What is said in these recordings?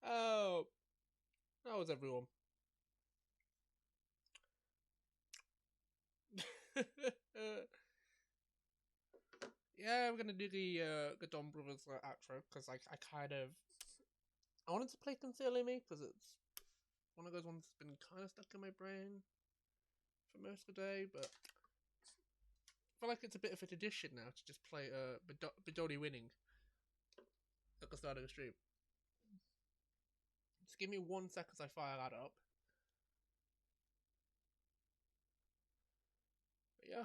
Oh, that was everyone. Yeah, we're gonna do the Don Brothers outro because I kind of I wanted to play Sincerely Me because it's one of those ones that's been kind of stuck in my brain for most of the day, but I feel like it's a bit of a tradition now to just play Bidoni winning at the start of the stream. Just give me 1 second as I fire that up. But yeah.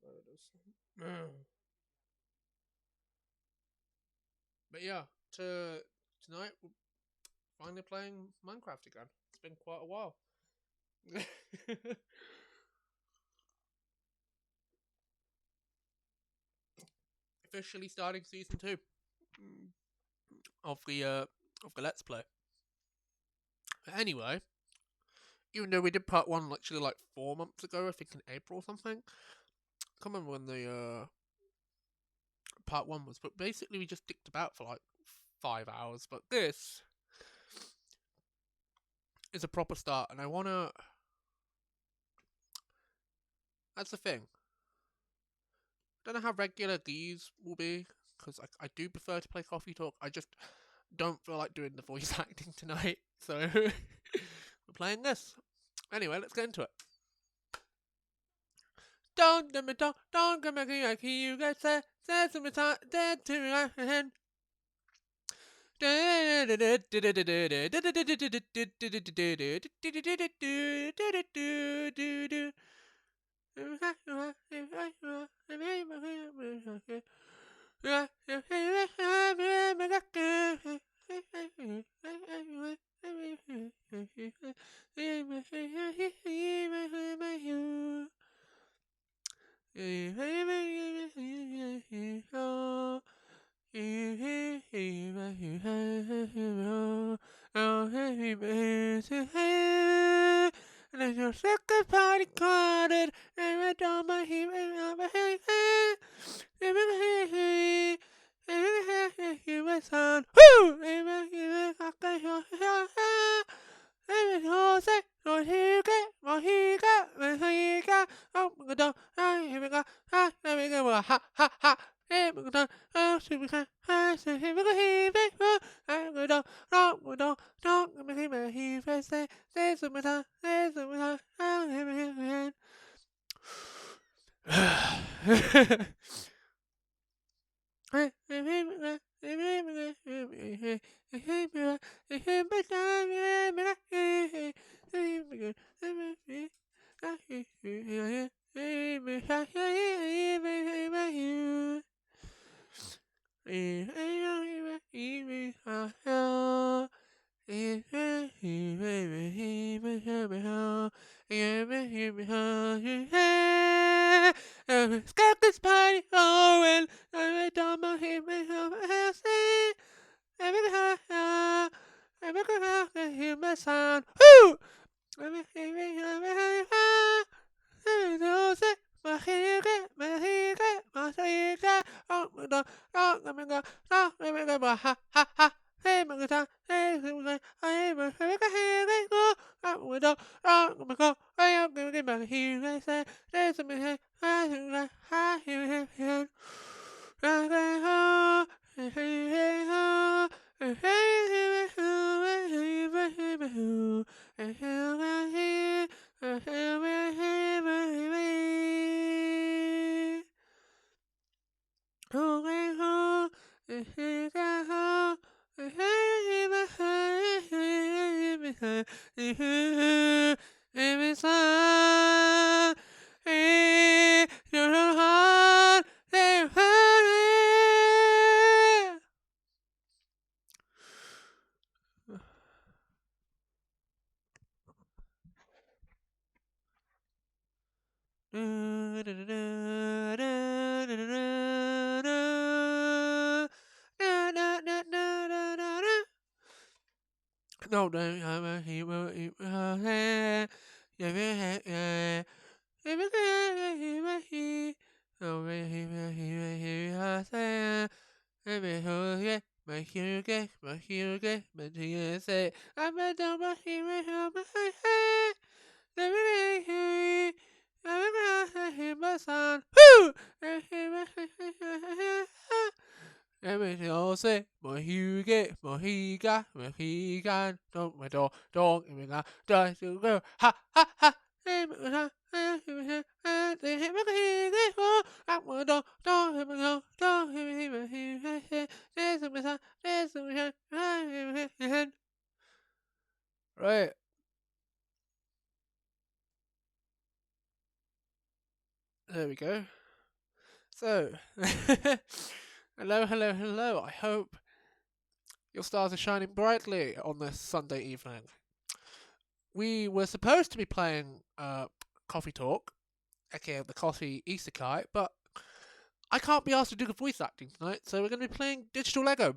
There it is. But yeah, tonight we're finally playing Minecraft again. It's been quite a while. Officially starting season 2 of the Let's Play. But anyway, even though we did part 1 literally like 4 months ago, I think in April or something. I can't remember when the part 1 was, but basically we just dicked about for like 5 hours. But this is a proper start, and I wanna. That's the thing. I don't know how regular these will be, because I do prefer to play Coffee Talk. I just don't feel like doing the voice acting tonight, so we're playing this. Anyway, let's get into it. Don't get me like you guys say some time dead to my head. And your second party carded, and I don't mind him. Skip this party, oh, and I don't know him, I hear my sound. Woo! No, no, he will. Say, Mohuge, Mohiga, Mohigan, don't my dog, die to go, ha, ha, ha. Right, there we go. So, hello, hello, hello. I hope your stars are shining brightly on this Sunday evening. We were supposed to be playing Coffee Talk, aka the Coffee Isekai, but I can't be asked to do the voice acting tonight, so we're going to be playing Digital Lego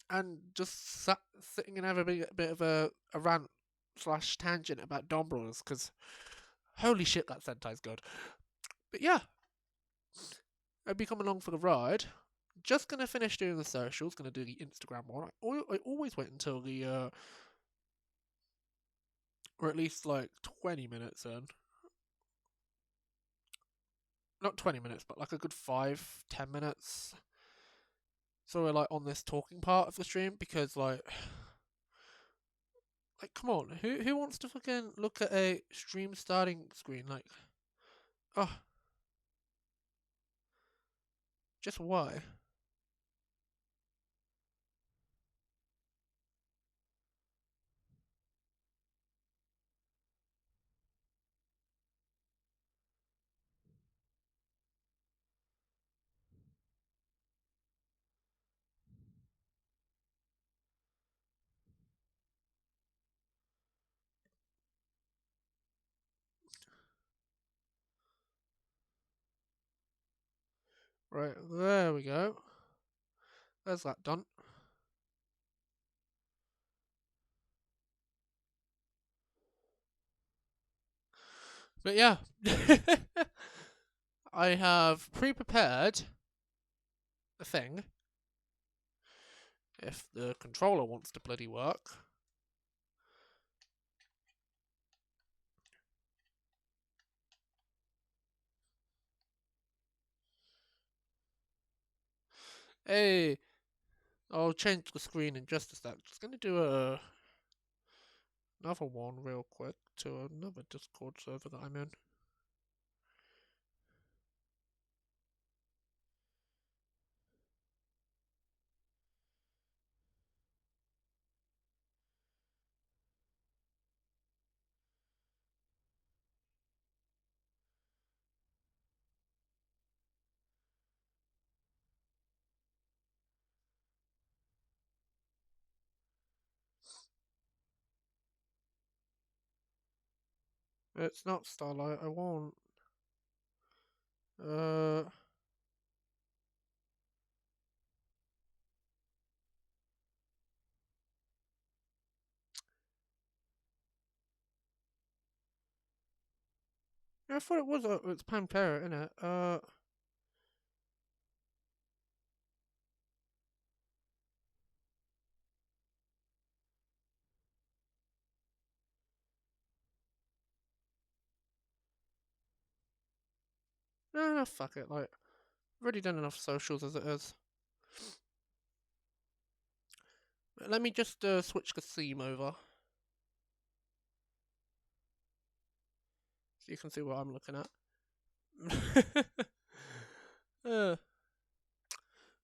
and just sitting and having a bit of a rant slash tangent about Dom Brawlers, because holy shit, that Sentai's good. But yeah, I'll be coming along for the ride. Just going to finish doing the socials, going to do the Instagram one. I always wait until the, or at least like 20 minutes in. Not 20 minutes, but like a good 5-10 minutes. So we're like on this talking part of the stream, because like come on, who wants to fucking look at a stream starting screen? Like, oh, just why? Right, there we go. There's that done. But yeah, I have pre-prepared a thing. If the controller wants to bloody work. Hey, I'll change the screen in just a sec. Just gonna do another one real quick to another Discord server that I'm in. It's not Starlight, I won't. Uh, I thought it was, it's Pantera, innit? No, fuck it, like, I've already done enough socials as it is. Let me just, switch the theme over. So you can see what I'm looking at. uh,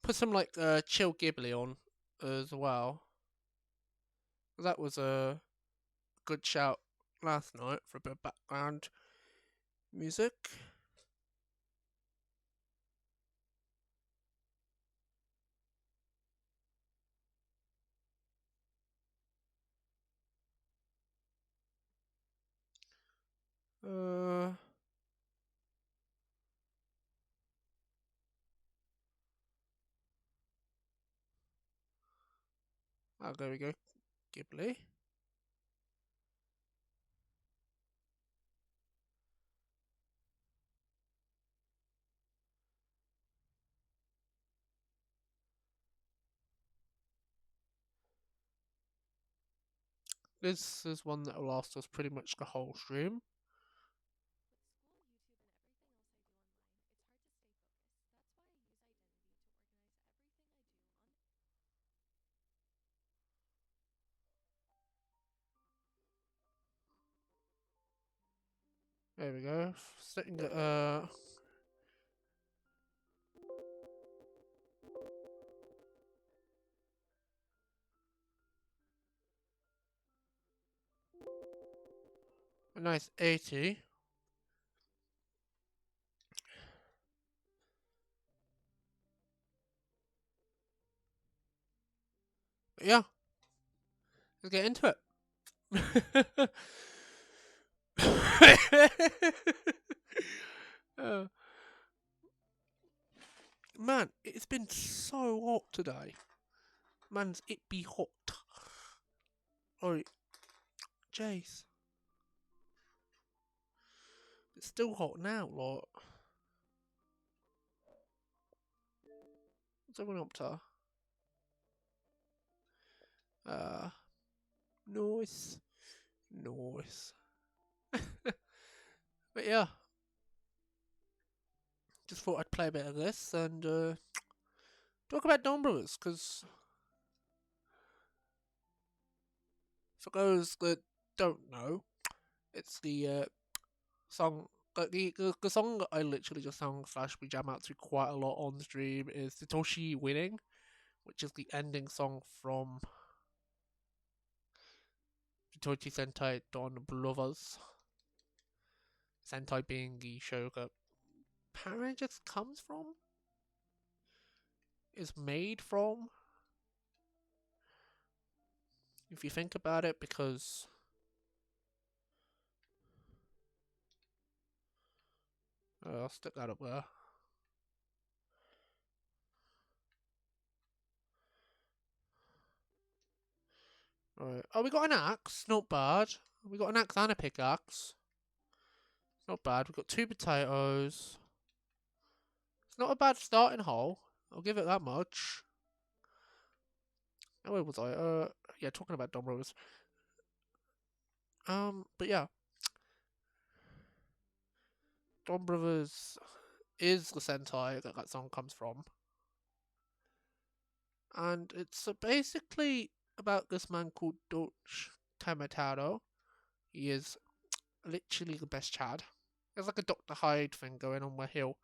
put some, like, chill Ghibli on as well. That was a good shout last night for a bit of background music. Uh, there we go. Ghibli. This is one that will last us pretty much the whole stream. There we go. Setting the a nice 80. But yeah, let's get into it. uh, man, it's been so hot today. Man's it be hot. Alright, Jace. It's still hot now, like. What's everyone up to? Uh, Nice. Nice. But yeah, just thought I'd play a bit of this and talk about Dawn Brothers, because for those that don't know, it's the song. The song that I literally just sang slash we jam out to quite a lot on stream is Satoshi Winning, which is the ending song from Tochi Sentai Dawn Brothers. Sentai being the show that Power just comes from, is made from. If you think about it, because I'll stick that up there. Right. Oh, we got an axe. Not bad. We got an axe and a pickaxe. Not bad. We got 2 potatoes. It's not a bad starting hole. I'll give it that much. Oh, where was I? Yeah, talking about Dom Brothers. But yeah, Dom Brothers is the Sentai that song comes from, and it's basically about this man called Dutch Tamataro. He is literally the best Chad. There's like a Dr. Hyde thing going on where he'll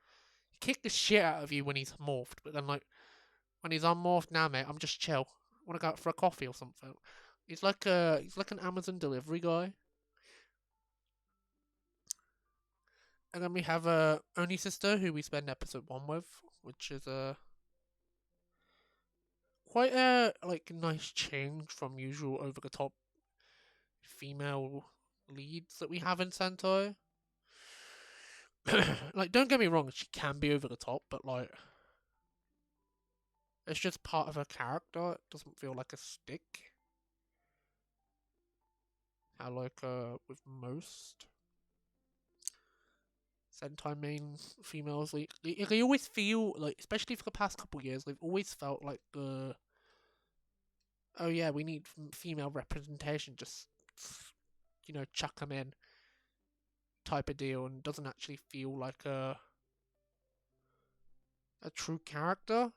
kick the shit out of you when he's morphed, but then like when he's unmorphed, now mate, I'm just chill. I want to go out for a coffee or something. He's like an Amazon delivery guy. And then we have Only Sister, who we spend episode 1 with, which is quite a like nice change from usual over the top female leads that we have in Sentai. Like, don't get me wrong, she can be over the top, but like, it's just part of her character. It doesn't feel like a stick. How like with most Sentai main females, they always feel like, especially for the past couple years, they've always felt like the oh yeah, we need female representation, just chuck them in type of deal, and doesn't actually feel like a true character.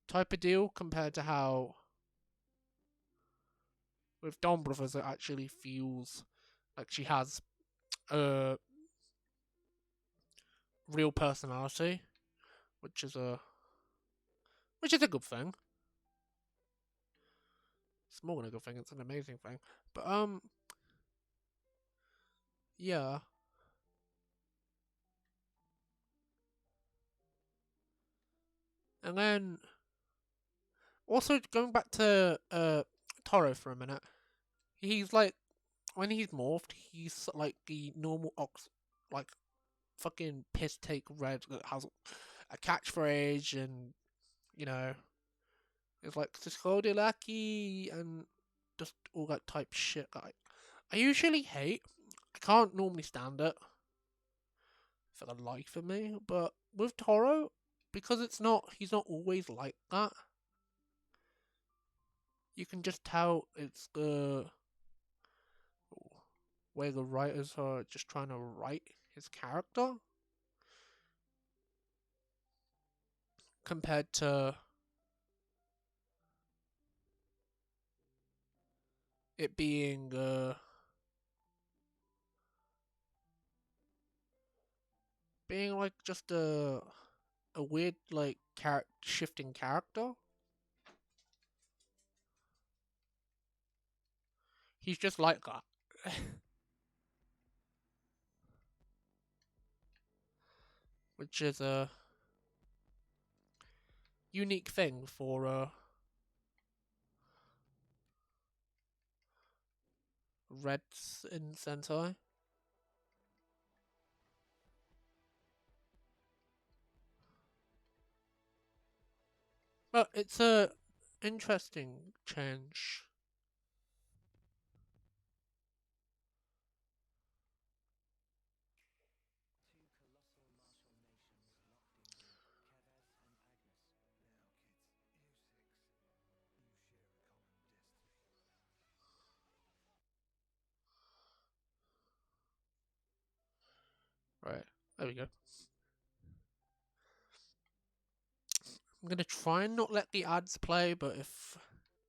Type of deal compared to how with Dawn Brothers it actually feels like she has a real personality, which is a good thing. It's more than a good thing; it's an amazing thing. But yeah. And then also going back to Toro for a minute, he's like when he's morphed, he's like the normal like fucking piss take red that has a catchphrase and you know it's like Siscode Lucky and just all that type shit that I usually hate. I can't normally stand it for the life of me, but with Toro, because he's not always like that. You can just tell it's the way the writers are just trying to write his character compared to it being like just a weird like shifting character. He's just like that. Which is a unique thing for Reds in Sentai. But it's a interesting change. Right, there we go. I'm gonna try and not let the ads play, but if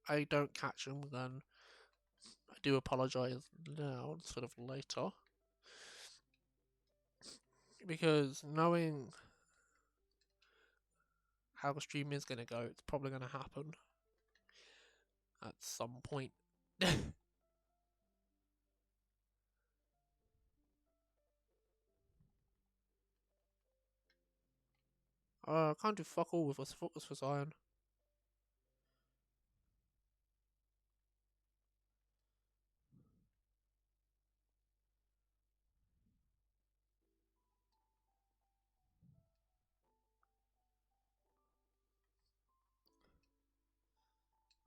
I don't catch them, then I do apologise now instead of later. Because knowing how the stream is gonna go, it's probably gonna happen at some point. I can't do fuck all with us focus for Zion.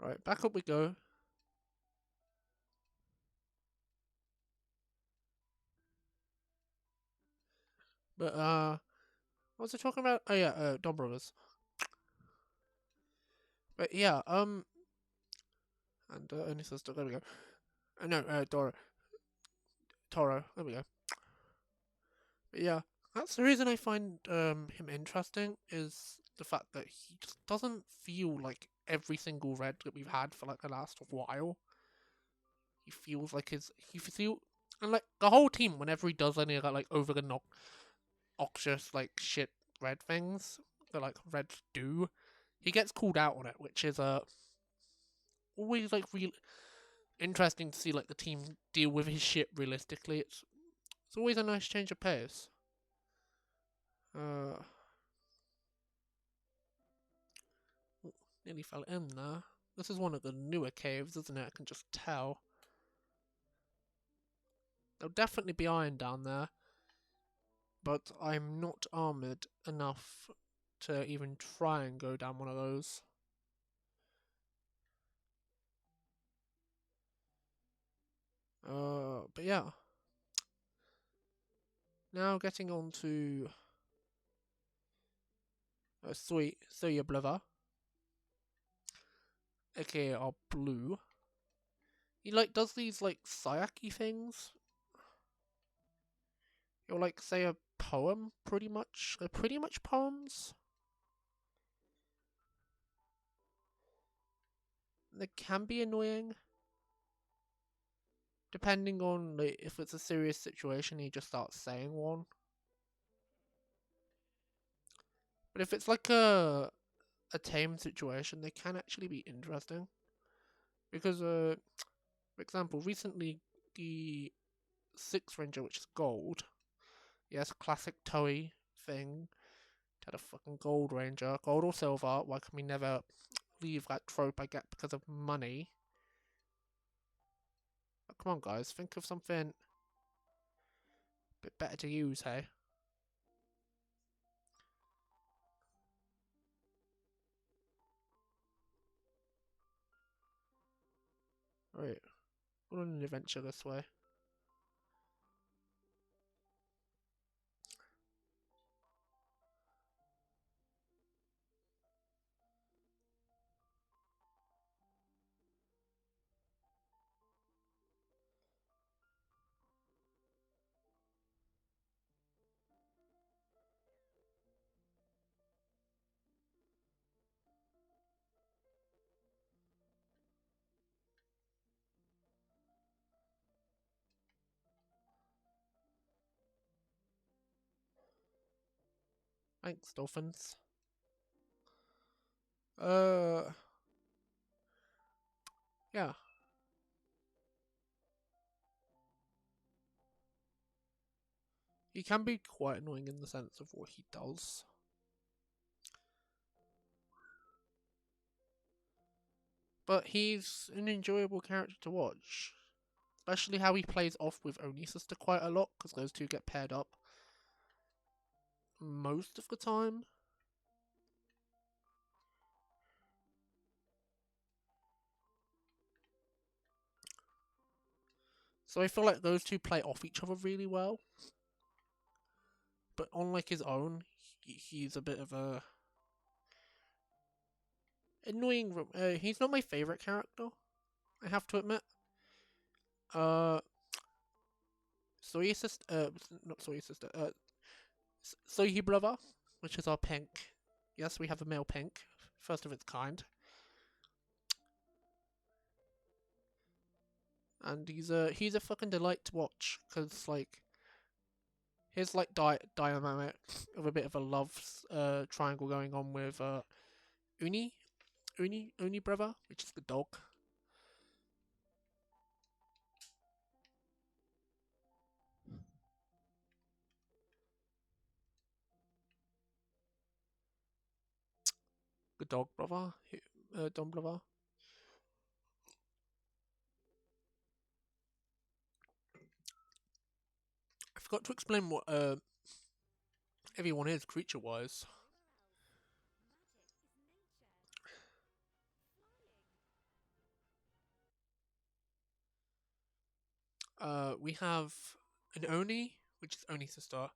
Right, back up we go. But what was I talking about? Oh yeah, Don Brothers. But yeah, and only sister. There we go. No, Toro. There we go. But yeah, that's the reason I find him interesting is the fact that he just doesn't feel like every single red that we've had for like the last while. He feels like and like the whole team whenever he does any of that like over the obnoxious like shit red things that like reds do, he gets called out on it, which is always like real interesting to see like the team deal with his shit realistically. It's always a nice change of pace. Nearly fell in there. This is one of the newer caves, isn't it? I can just tell. There'll definitely be iron down there, but I'm not armoured enough to even try and go down one of those. But yeah. Now getting on to Soya Blither, aka our blue. He like does these like sayaki things. He'll like say a poem, pretty much. They're pretty much poems. They can be annoying. Depending on like, if it's a serious situation, he just starts saying one. But if it's like a tame situation, they can actually be interesting. Because for example, recently the 6th Ranger, which is gold, yes, classic Toei thing, had a fucking gold ranger, gold or silver. Why can we never leave that trope I get because of money? Oh, come on, guys, think of something a bit better to use, hey? Right, we're on an adventure this way. Thanks, dolphins. Uh, yeah. He can be quite annoying in the sense of what he does. But he's an enjoyable character to watch. Especially how he plays off with Oni Sister quite a lot, because those two get paired up most of the time. So I feel like those two play off each other really well. But on like his own, he's a bit of a annoying. He's not my favorite character, I have to admit. Uh, Soy sister, not Soy sister. Soy brother, which is our pink. Yes, we have a male pink, first of its kind. And he's a fucking delight to watch, because like his like dynamic of a bit of a love triangle going on with Uni brother, which is the dog. The dog brother, Don brother. I forgot to explain what everyone is creature wise. We have an Oni, which is Oni sister.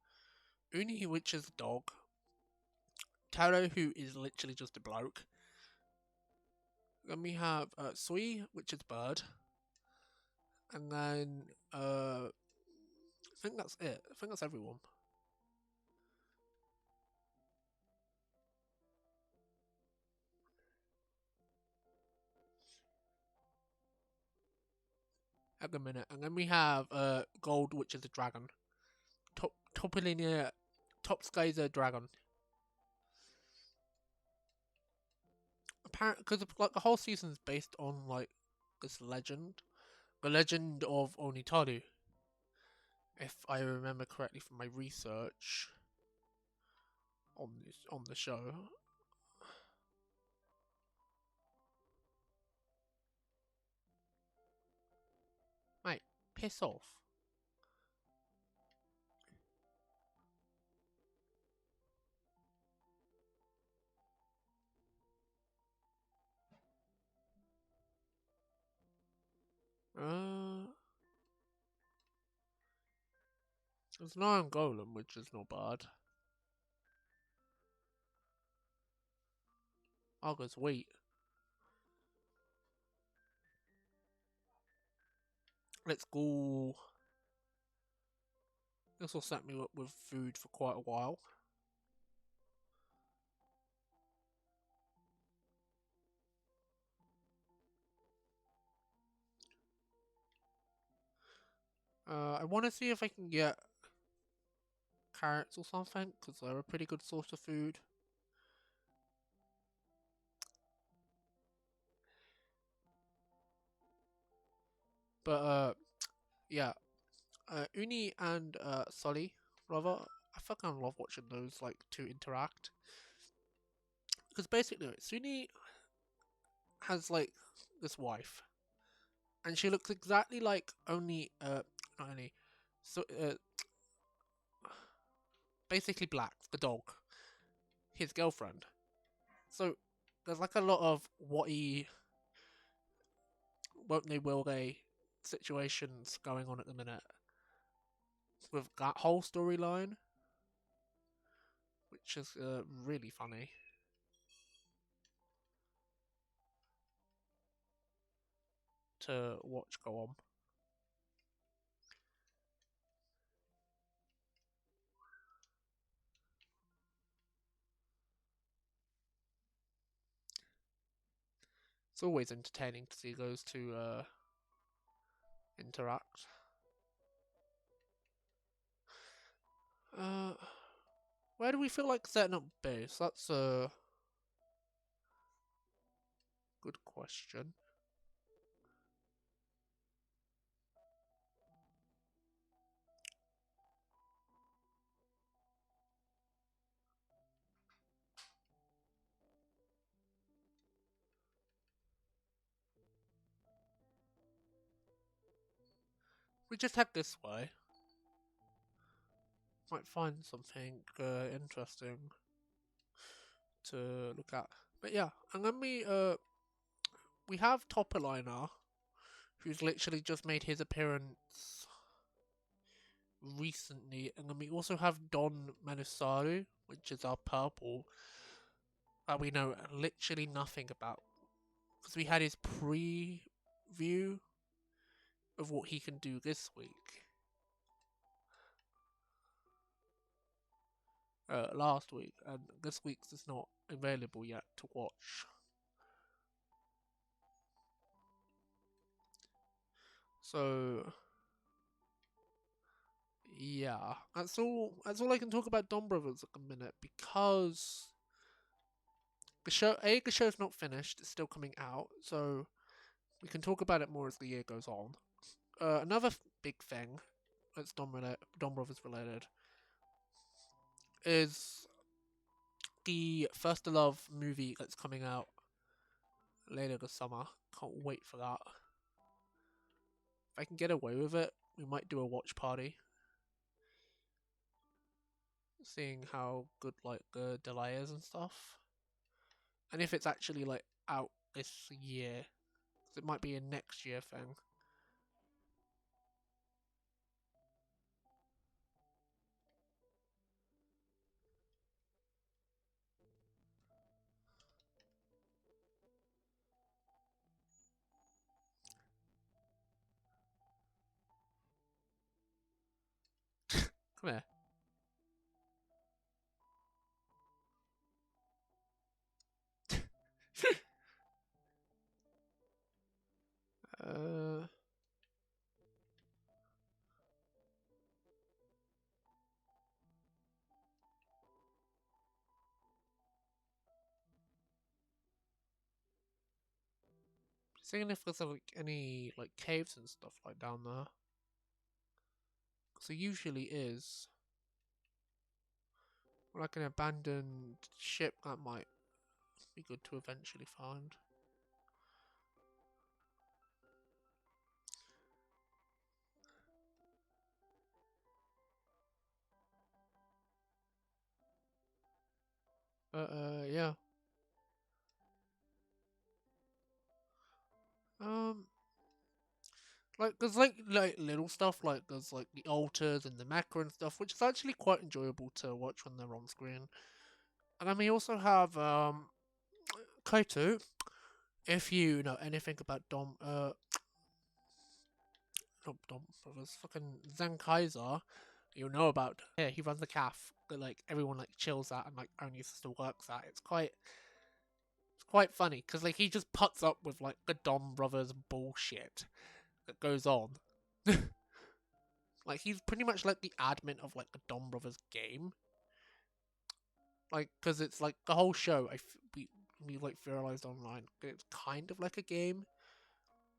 Uni, which is a dog. Taro, who is literally just a bloke. Then we have Sui, which is bird. And then I think that's it. I think that's everyone. At the minute. And then we have gold, which is a dragon. Top linear, top sky's a dragon. Apparently, because like the whole season is based on like this legend, the legend of Onitaru. If I remember correctly from my research on the show. Piss off. There's an iron golem, which is not bad. Argus wheat. Let's go. This will set me up with food for quite a while. I want to see if I can get carrots or something, because they're a pretty good source of food. But, yeah. Uni and, Sully, rather, I fucking love watching those, like, two interact. Because basically, Suni has, like, this wife. And she looks exactly like not only, so, basically Black, the dog, his girlfriend. So, there's, like, a lot of won't they, will they situations going on at the minute with that whole storyline, which is really funny to watch go on. It's always entertaining to see those two interact. Where do we feel like setting up base? That's a good question. We just head this way. Might find something interesting to look at. But yeah, and then we have Topperliner, who's literally just made his appearance recently, and then we also have Don Manosaru, which is our purple, that we know literally nothing about, because we had his preview of what he can do this week. Last week, and this week's is not available yet to watch. So yeah, that's all. That's all I can talk about Don Brothers at the minute, because the show's not finished. It's still coming out, so we can talk about it more as the year goes on. Another big thing that's Don Brothers related is the First to Love movie that's coming out later this summer. Can't wait for that. If I can get away with it, we might do a watch party. Seeing how good like the delay is and stuff. And if it's actually like out this year. Because it might be a next year thing. Come here. uh... Seeing if there's like any like caves and stuff like down there. Because there usually is. Or like an abandoned ship that might be good to eventually find. Yeah. Um, like there's like little stuff like there's like the altars and the mecha and stuff, which is actually quite enjoyable to watch when they're on screen. And then we also have Kaito. If you know anything about not Dom Brothers, fucking Zen Kaiser, you know about. Yeah, he runs a calf that like everyone like chills at and like only sister works at. It's quite funny because like he just puts up with like the Dom Brothers bullshit that goes on. Like he's pretty much like the admin of like the Dom Brothers game. Like because it's like the whole show. We like theorized online. It's kind of like a game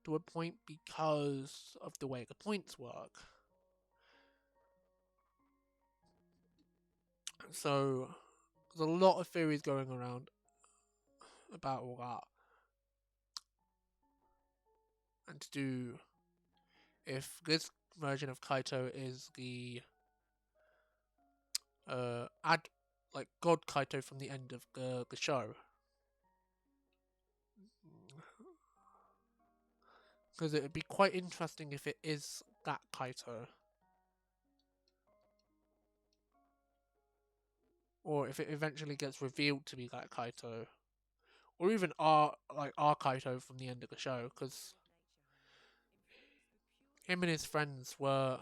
to a point because of the way the points work. So there's a lot of theories going around about all that, and to do if this version of Kaito is the ad like God Kaito from the end of the show, because it would be quite interesting if it is that Kaito, or if it eventually gets revealed to be that Kaito, or even our Kaito from the end of the show, because him and his friends were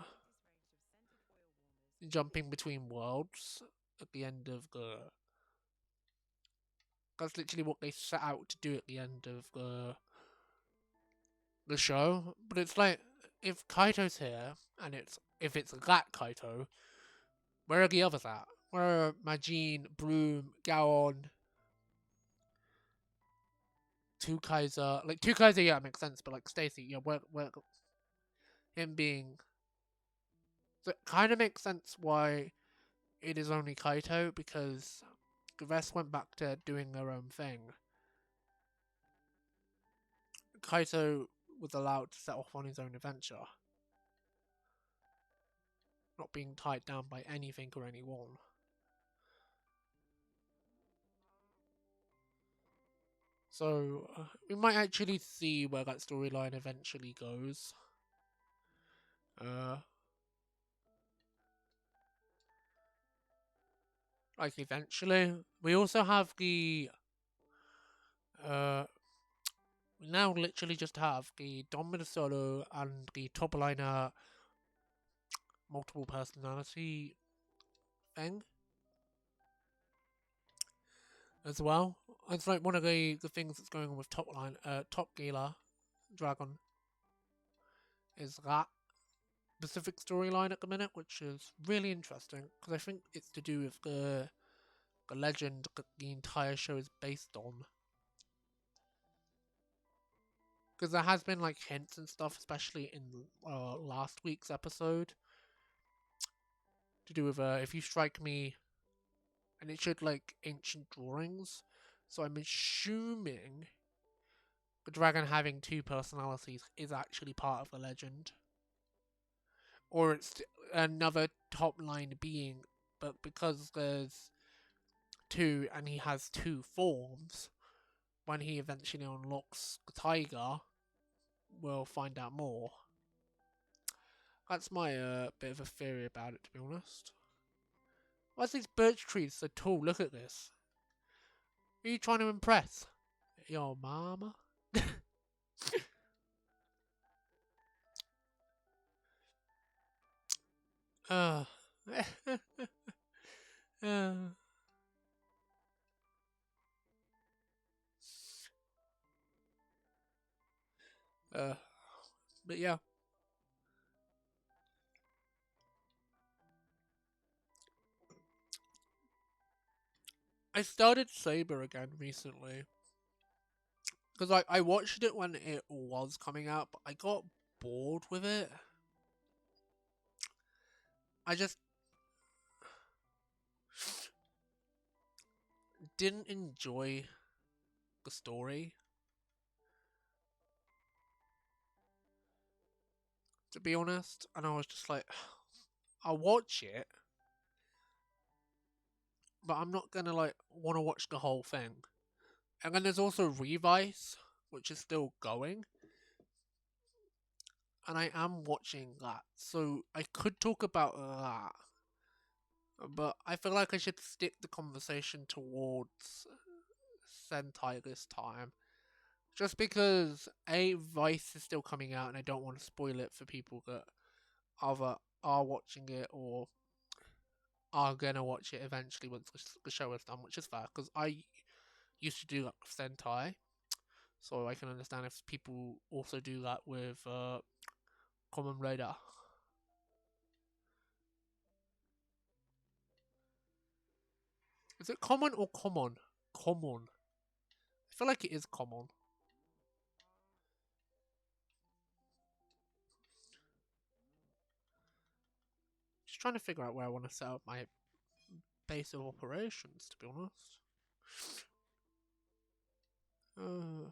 jumping between worlds at the end of the. That's literally what they set out to do at the end of the show. But it's like if Kaito's here and if it's that Kaito, where are the others at? Where are Majin, Broom, Gaon, Two Kaiser? Like Two Kaiser, yeah, makes sense. But like Stacy, yeah, where him being. So it kind of makes sense why it is only Kaito because the rest went back to doing their own thing. Kaito was allowed to set off on his own adventure, not being tied down by anything or anyone. So we might actually see where that storyline eventually goes. Uh, like eventually, we also have the uh, we now literally just have the Dom Minnesota and the top liner multiple personality thing as well. It's like one of the things that's going on with Top Gila Dragon is that specific storyline at the minute, which is really interesting because I think it's to do with the legend that the entire show is based on. Because there has been like hints and stuff, especially in last week's episode, to do with if you strike me, and it showed like ancient drawings. So I'm assuming the dragon having two personalities is actually part of the legend, or it's another top line being, but because there's two and he has two forms, when he eventually unlocks the tiger, we'll find out more. That's my bit of a theory about it, to be honest. Why's these birch trees so tall? Look at this. Who are you trying to impress? Your mama? uh, uh, uh, but yeah, I started Saber again recently because I watched it when it was coming out, but I got bored with it. I just didn't enjoy the story, to be honest, and I was just like, I'll watch it, but I'm not gonna like want to watch the whole thing. And then there's also Revice, which is still going, and I am watching that, so I could talk about that. But I feel like I should stick the conversation towards Sentai this time. Just because A, Vice is still coming out and I don't want to spoil it for people that either are watching it or are gonna watch it eventually once the show is done, which is fair, because I used to do that with Sentai, so I can understand if people also do that with Common Radar. Is it common or common? Common. I feel like it is common. Just trying to figure out where I want to set up my base of operations, to be honest. Uh,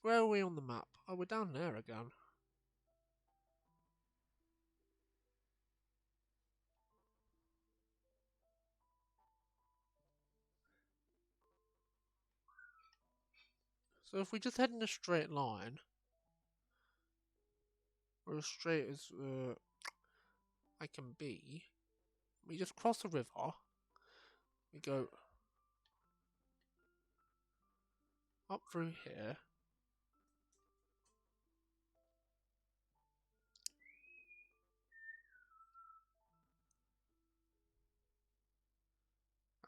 where are we on the map? Oh, we're down there again. So if we just head in a straight line, or as straight as I can be, we just cross a river. We go up through here.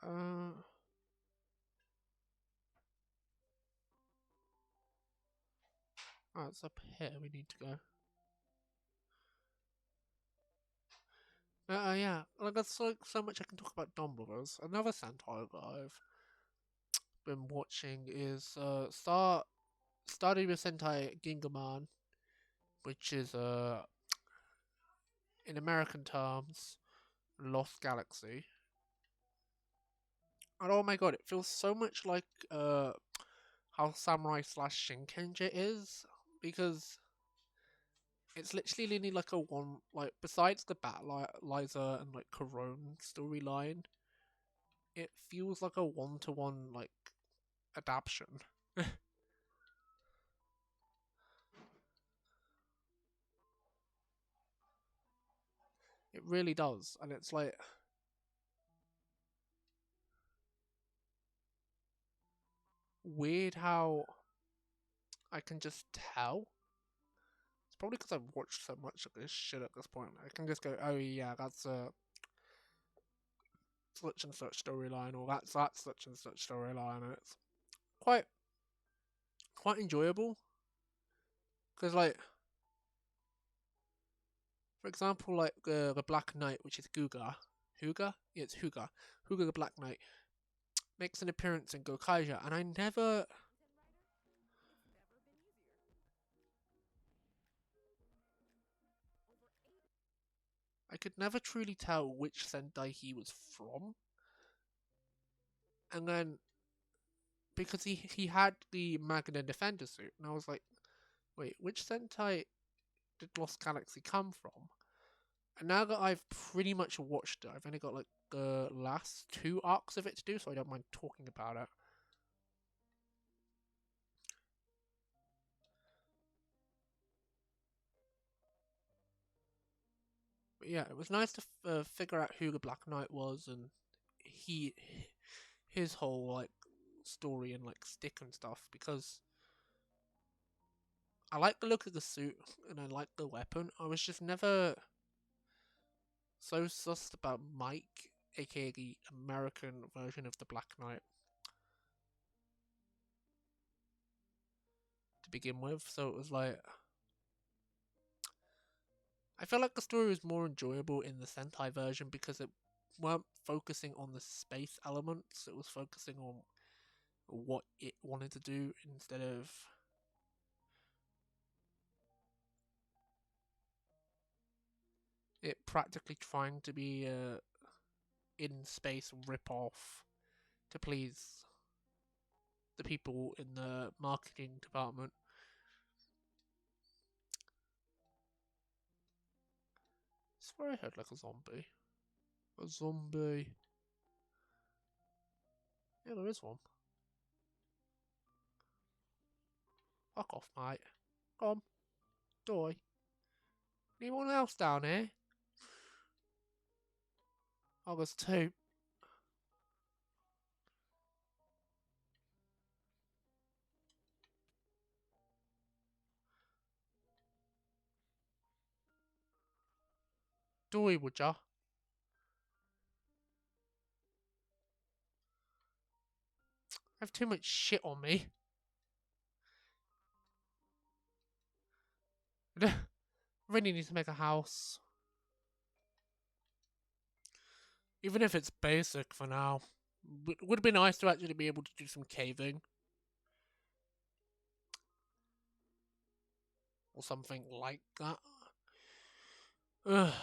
Uh, oh, it's up here we need to go. Yeah, like that's like so much I can talk about Dumbledores. Another Sentai that I've been watching is started with Sentai Gingaman, which is in American terms Lost Galaxy. And oh my god, it feels so much like how Samurai slash Shinkenger is, because it's literally only like a one, like besides the Battleizer and like Corone storyline, it feels like a one-to-one like adaptation. It really does, and it's like weird how I can just tell. It's probably because I've watched so much of this shit at this point. I can just go, oh yeah, that's a such and such storyline, or that's such and such storyline, and it's quite enjoyable. Because like, for example, like the Black Knight, which is Huga, yeah, it's Huga the Black Knight makes an appearance in Gokaija, and I could never truly tell which Sentai he was from, and then because he had the Magna Defender suit, and I was like, wait, which Sentai did Lost Galaxy come from? And now that I've pretty much watched it, I've only got like the last two arcs of it to do, so I don't mind talking about it. But yeah, it was nice to figure out who the Black Knight was, and he his whole like story and like stick and stuff, because I like the look of the suit and I like the weapon. I was just never so sussed about Mike, aka the American version of the Black Knight, to begin with. So it was like I felt like the story was more enjoyable in the Sentai version because it weren't focusing on the space elements. It was focusing on what it wanted to do instead of it practically trying to be a in space rip-off to please the people in the marketing department. I swear I heard like a zombie. A zombie. Yeah, there is one. Fuck off, mate. Come on, die. Anyone else down here? Oh, there's two. Die, would ya? I have too much shit on me. Really need to make a house. Even if it's basic for now. Would be nice to actually be able to do some caving. Or something like that. Ugh.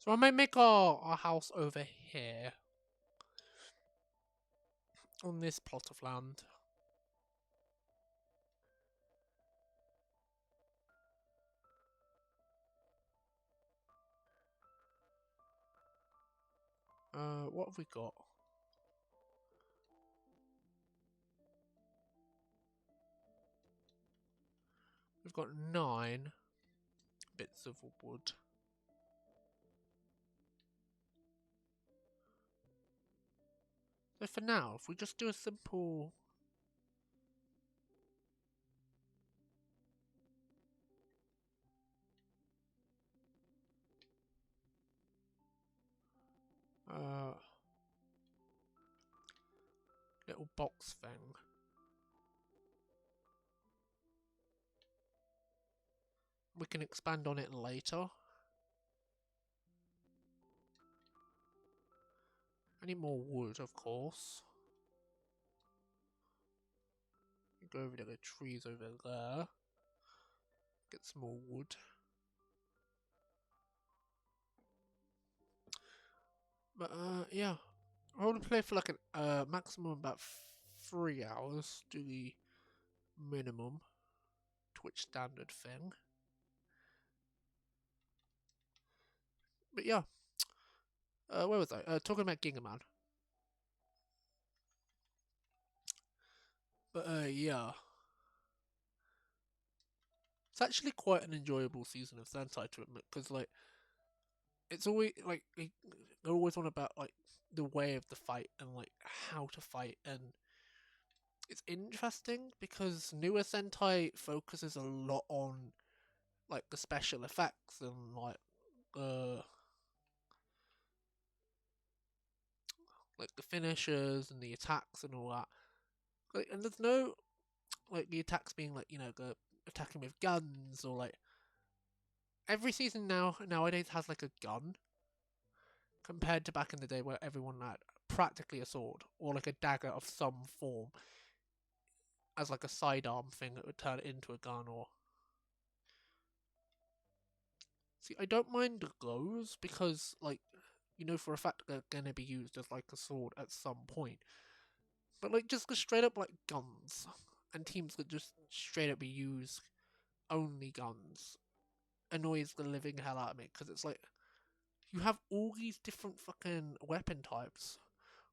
So I may make our house over here. On this plot of land. What have we got? We've got 9 bits of wood. So for now, if we just do a simple... little box thing. We can expand on it later. I need more wood, of course. Go over to the trees over there. Get some more wood. But yeah. I want to play for like a maximum about 3 hours. Do the minimum Twitch standard thing. But yeah. Where was I? Talking about Gingaman. But yeah. It's actually quite an enjoyable season of Sentai to admit, because like it's always like they're always on about like the way of the fight and like how to fight, and it's interesting because newer Sentai focuses a lot on like the special effects and like the finishers and the attacks and all that. Like, and there's no like the attacks being like, you know, the attacking with guns or like every season nowadays has like a gun compared to back in the day where everyone had practically a sword or like a dagger of some form as like a sidearm thing that would turn it into a gun. Or see, I don't mind those because like, you know for a fact they're gonna be used as like a sword at some point. But like just the straight up like guns and teams that just straight up use only guns annoys the living hell out of me, because it's like you have all these different fucking weapon types,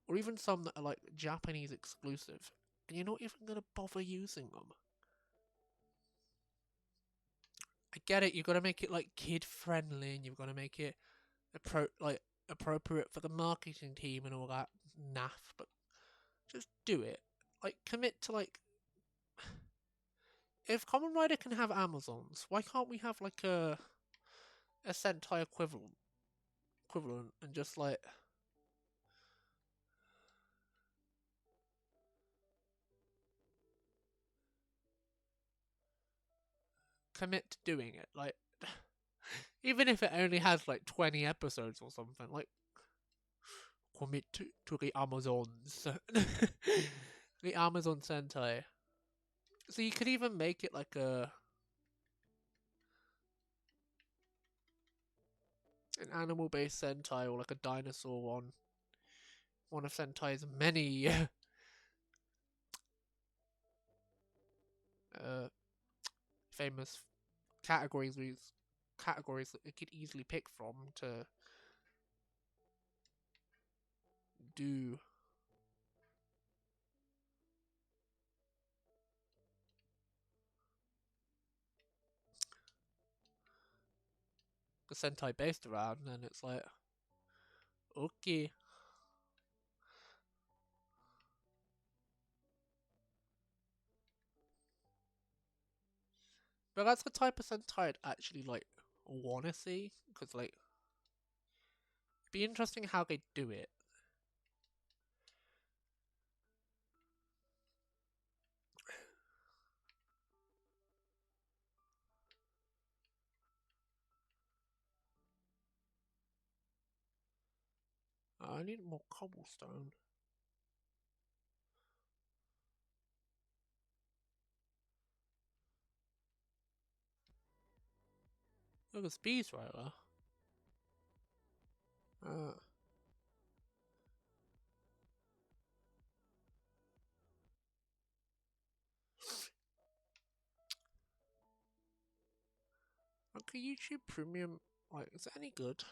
or even some that are like Japanese exclusive, and you're not even gonna bother using them. I get it, you've got to make it like kid friendly, and you've got to make it appropriate for the marketing team and all that naff, but just do it. Like commit to like, if Kamen Rider can have Amazons, why can't we have like a Sentai equivalent and just like commit to doing it? Like even if it only has like 20 episodes or something, like commit to the Amazons. The Amazon Sentai. So you could even make it like a... an animal-based Sentai or like a dinosaur one. One of Sentai's many famous categories that it could easily pick from to do. The Sentai based around, and it's like, okay. But that's the type of Sentai I'd actually like wanna see, because like it'd be interesting how they do it. I need more cobblestone. Look, there's bees right there. Okay, YouTube Premium, like, is it any good?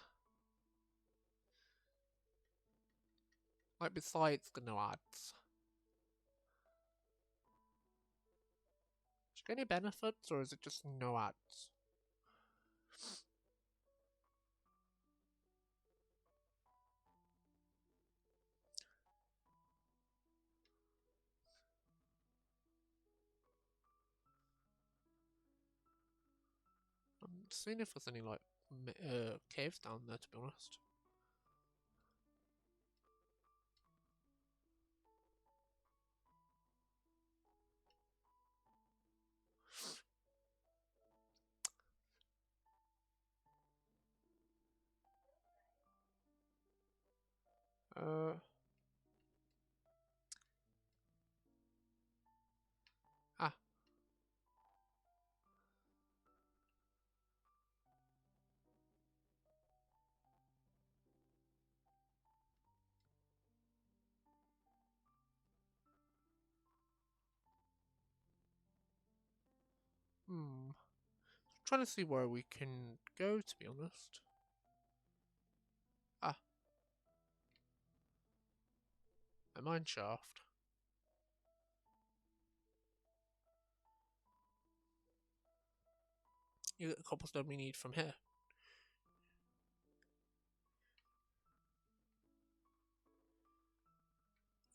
Like, besides the no ads. Is there any benefits, or is it just no ads? I'm seeing if there's any, like, caves down there, to be honest. Ah. Trying to see where we can go, to be honest. Ah. A mine shaft. You get the cobblestone we need from here.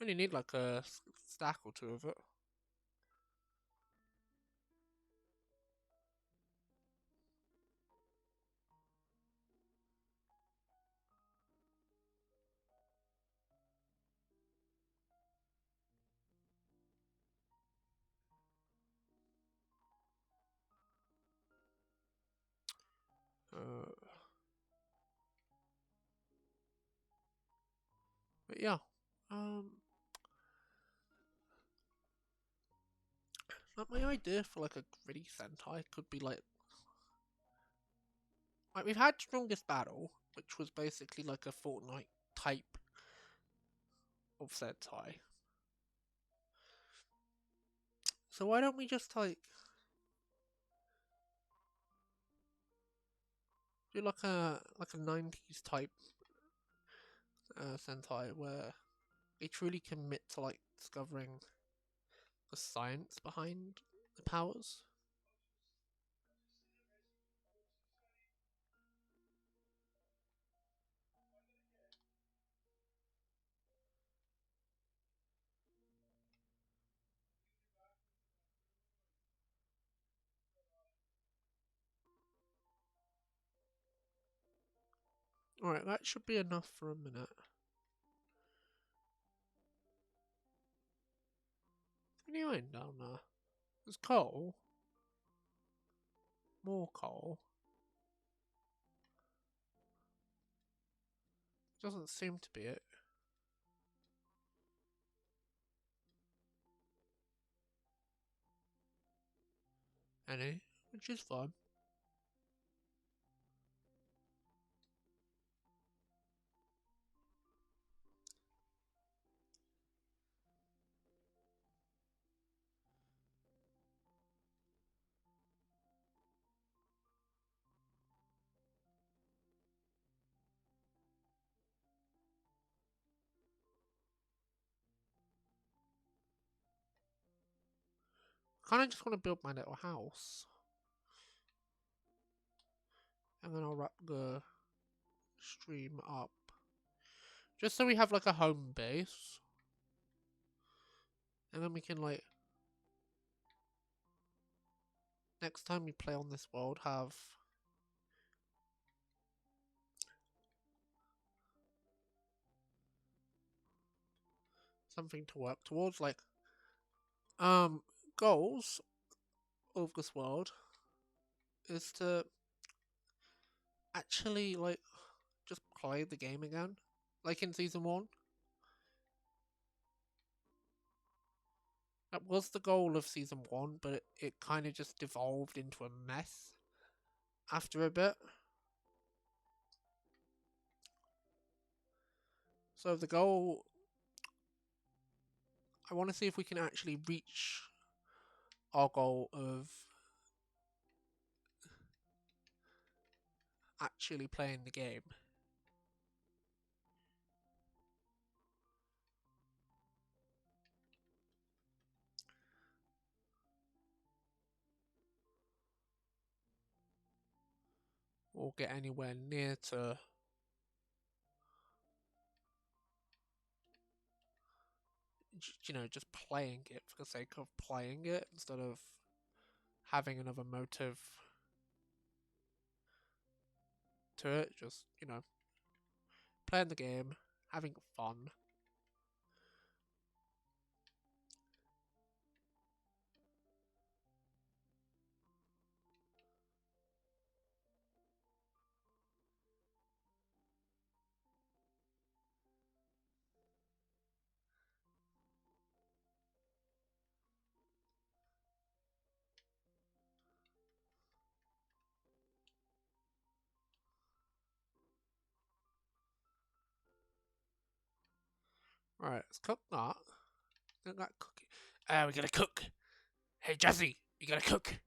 Only need like a stack or two of it. But yeah, like my idea for like a gritty Sentai could be like we've had Strongest Battle, which was basically like a Fortnite type of Sentai. So why don't we just like do like a 90s type Sentai where they truly commit to like discovering the science behind the powers? Alright, that should be enough for a minute. What are you doing down there? There's coal. More coal. Doesn't seem to be it. Any, which is fine. kind of just want to build my little house. And then I'll wrap the stream up. Just so we have like a home base. And then we can like... Next time we play on this world, have... something to work towards, like... Goals of this world is to actually, like, just play the game again. Like in Season 1. That was the goal of Season 1, but it kind of just devolved into a mess after a bit. So the goal... I want to see if we can actually reach our goal of actually playing the game. Or get anywhere near to... You know, just playing it for the sake of playing it instead of having another motive to it. Just, you know, playing the game, having fun. Right, let's cook that. Look at that cookie. We gotta cook. Hey, Jesse, you gotta cook.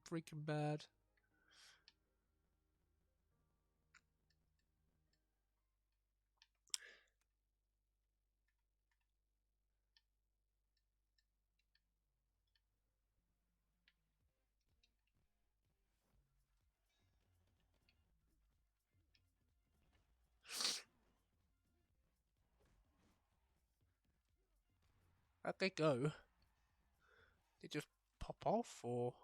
Breaking Bad. How'd they go? They just pop off, or...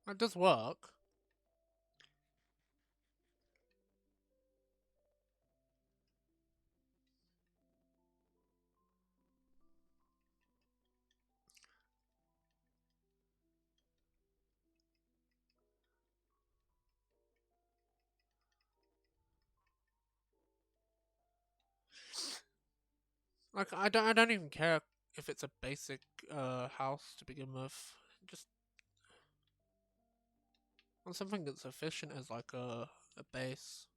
It does work. Like, I don't even care if it's a basic house to begin with. Just want something that's efficient as like a base.